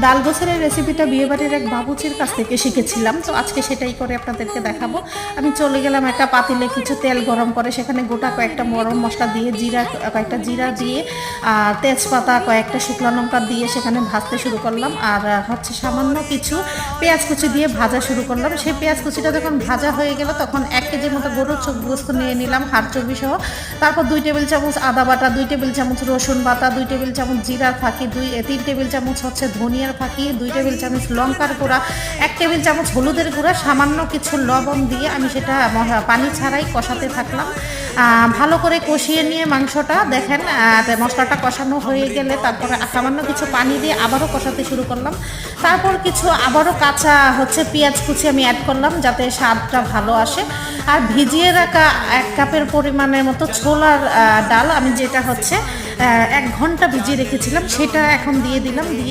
ডাল গোছের রেসিপিটা বিয়েবাড়ির এক বাবুচির কাছ থেকে শিখেছিলাম, তো আজকে সেটাই করে আপনাদেরকে দেখাবো। আমি চলে গেলাম একটা পাতিলে, কিছু তেল গরম করে সেখানে গোটা কয়েকটা গরম মশলা দিয়ে, কয়েকটা জিরা দিয়ে, আর তেজপাতা, কয়েকটা শুকনো লঙ্কা দিয়ে সেখানে ভাজতে শুরু করলাম। আর হচ্ছে সামান্য কিছু পেঁয়াজ কুচি দিয়ে ভাজা শুরু করলাম। সেই পেঁয়াজ কুচিটা যখন ভাজা হয়ে গেল তখন 1 কেজির মতো গরুর গোস্ত নিয়ে নিলাম, হাড় চর্বি সহ। তারপর 2 টেবিল চামচ আদা বাটা, 2 টেবিল চামচ রসুন বাটা, 2 টেবিল চামচ জিরার ফাঁকি, 3 টেবিল চামচ হচ্ছে ধনিয়ার ফাঁকি, 2 টেবিল চামচ লঙ্কার গুঁড়া, 1 টেবিল চামচ হলুদের গুঁড়া, সামান্য কিছু লবণ দিয়ে আমি সেটা পানি ছাড়াই কষাতে থাকলাম। ভালো করে কষিয়ে নিয়ে মাংসটা দেখেন, মশলাটা কষানো হয়ে গেলে তারপরে সামান্য কিছু পানি দিয়ে আবারও কষাতে শুরু করলাম। তারপর কিছু আবারও কাঁচা হচ্ছে পেঁয়াজ কুচি আমি অ্যাড করলাম যাতে স্বাদটা ভালো আসে। আর ভিজিয়ে রাখা 1 কাপের পরিমাণের মতো ছোলার ডাল, আমি যেটা হচ্ছে 1 ঘন্টা ভিজিয়ে রেখেছিলাম, সেটা এখন দিয়ে দিলাম। দিয়ে